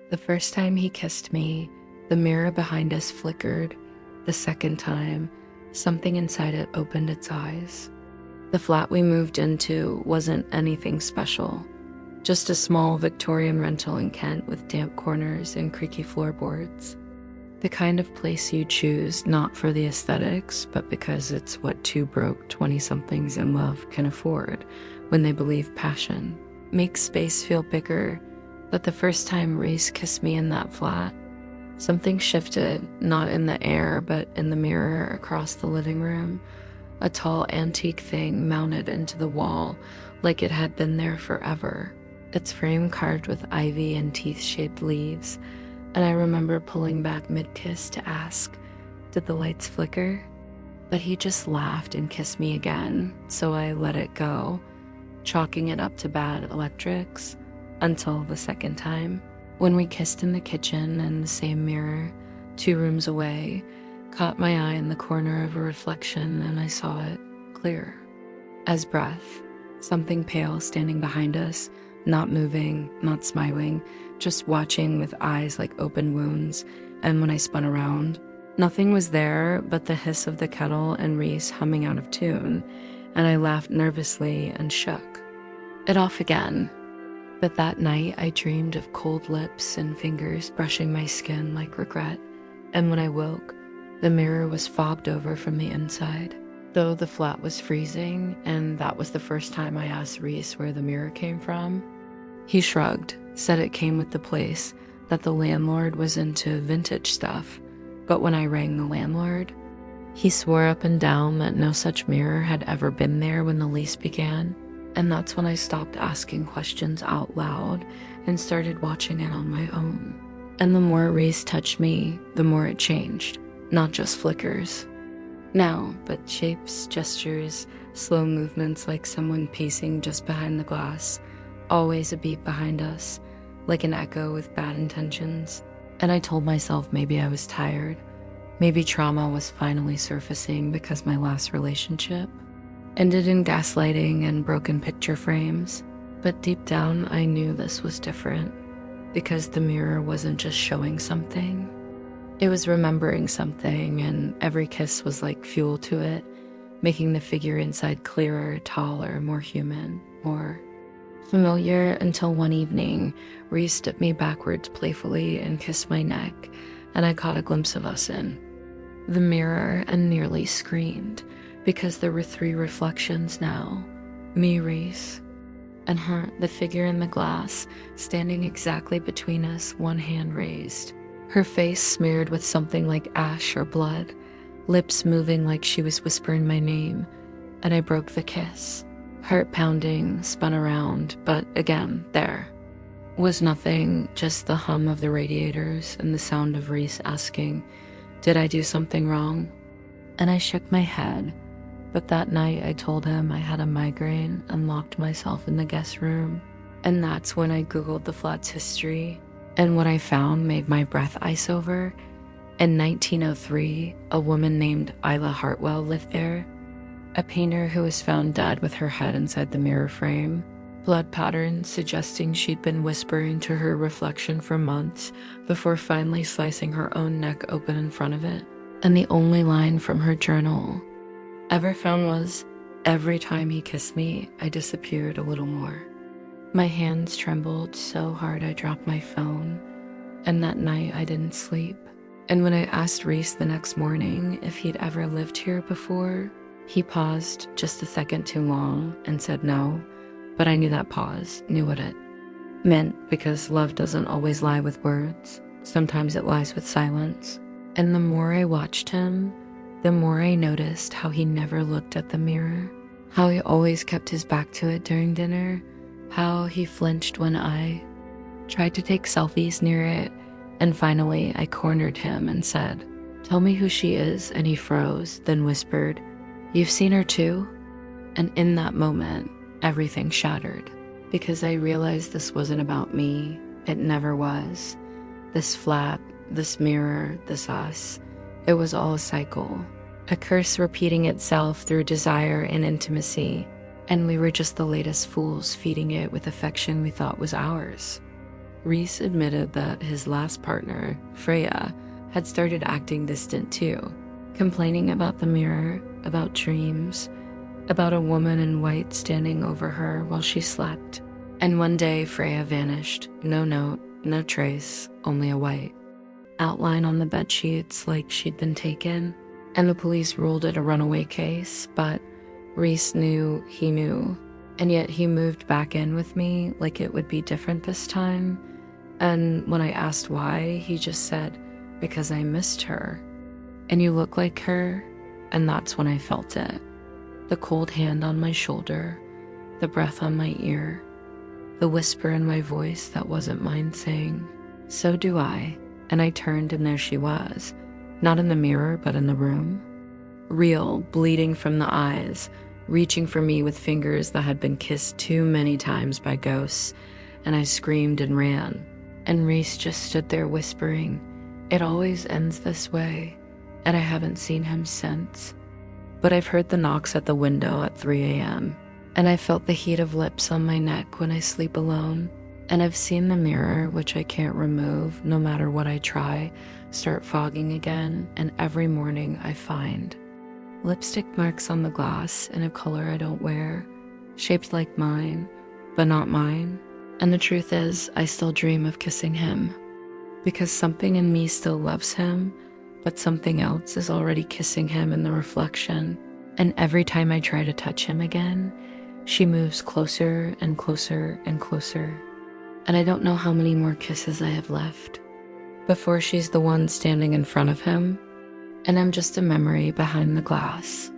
The first time he kissed me, the mirror behind us flickered. The second time, something inside it opened its eyes. The flat we moved into wasn't anything special, just a small Victorian rental in Kent with damp corners and creaky floorboards. The kind of place you choose not for the aesthetics, but because it's what two broke 20-somethings in love can afford when they believe passion makes space feel bigger. But the first time Reese kissed me in that flat, something shifted, not in the air, but in the mirror across the living room. A tall antique thing mounted into the wall like it had been there forever, its frame carved with ivy and teeth-shaped leaves. And I remember pulling back mid-kiss to ask, did the lights flicker? But he just laughed and kissed me again, so I let it go, chalking it up to bad electrics, until the second time, when we kissed in the kitchen and the same mirror, 2 rooms away, caught my eye in the corner of a reflection and I saw it clear as breath, something pale standing behind us, not moving, not smiling, just watching with eyes like open wounds. And when I spun around, nothing was there but the hiss of the kettle and Reese humming out of tune, and I laughed nervously and shook it off again. But that night I dreamed of cold lips and fingers brushing my skin like regret, and when I woke, the mirror was fobbed over from the inside, though the flat was freezing, and that was the first time I asked Reese where the mirror came from. He shrugged, said it came with the place, that the landlord was into vintage stuff, but when I rang the landlord, he swore up and down that no such mirror had ever been there when the lease began. And that's when I stopped asking questions out loud and started watching it on my own. And the more Reese touched me, the more it changed, not just flickers. Now, but shapes, gestures, slow movements like someone pacing just behind the glass, always a beat behind us, like an echo with bad intentions. And I told myself maybe I was tired. Maybe trauma was finally surfacing because my last relationship ended in gaslighting and broken picture frames. But deep down, I knew this was different, because the mirror wasn't just showing something. It was remembering something, and every kiss was like fuel to it, making the figure inside clearer, taller, more human, more familiar, until one evening, Reese tipped me backwards playfully and kissed my neck, and I caught a glimpse of us in the mirror and nearly screamed, because there were 3 reflections now. Me, Reese, and her, the figure in the glass, standing exactly between us, one hand raised. Her face smeared with something like ash or blood, lips moving like she was whispering my name, and I broke the kiss. Heart pounding, spun around, but again, there was nothing, just the hum of the radiators and the sound of Reese asking, did I do something wrong? And I shook my head. But that night I told him I had a migraine and locked myself in the guest room. And that's when I Googled the flat's history, and what I found made my breath ice over. In 1903, a woman named Isla Hartwell lived there, a painter who was found dead with her head inside the mirror frame, blood patterns suggesting she'd been whispering to her reflection for months before finally slicing her own neck open in front of it. And the only line from her journal ever found was, every time he kissed me, I disappeared a little more. My hands trembled so hard I dropped my phone, and that night I didn't sleep. And when I asked Reese the next morning if he'd ever lived here before, he paused just a second too long and said no, but I knew that pause, knew what it meant, because love doesn't always lie with words. Sometimes it lies with silence. And the more I watched him, the more I noticed how he never looked at the mirror, how he always kept his back to it during dinner, how he flinched when I tried to take selfies near it, and finally I cornered him and said, tell me who she is, and he froze, then whispered, you've seen her too? And in that moment, everything shattered, because I realized this wasn't about me. It never was. This flat, this mirror, this us. It was all a cycle, a curse repeating itself through desire and intimacy, and we were just the latest fools feeding it with affection we thought was ours. Reese admitted that his last partner, Freya, had started acting distant too, complaining about the mirror, about dreams, about a woman in white standing over her while she slept. And one day, Freya vanished. No note, no trace, only a white outline on the bedsheets like she'd been taken. And the police ruled it a runaway case, but Reese knew he knew. And yet he moved back in with me like it would be different this time. And when I asked why, he just said, because I missed her. And you look like her. And that's when I felt it. The cold hand on my shoulder, the breath on my ear, the whisper in my voice that wasn't mine saying, "So do I." And I turned and there she was, not in the mirror, but in the room. Real, bleeding from the eyes, reaching for me with fingers that had been kissed too many times by ghosts, and I screamed and ran. And Reese just stood there whispering, "It always ends this way," and I haven't seen him since. But I've heard the knocks at the window at 3 a.m., and I felt the heat of lips on my neck when I sleep alone. And I've seen the mirror, which I can't remove no matter what I try, start fogging again, and every morning I find lipstick marks on the glass in a color I don't wear, shaped like mine, but not mine. And the truth is, I still dream of kissing him, because something in me still loves him, but something else is already kissing him in the reflection. And every time I try to touch him again, she moves closer and closer and closer. And I don't know how many more kisses I have left before she's the one standing in front of him, and I'm just a memory behind the glass.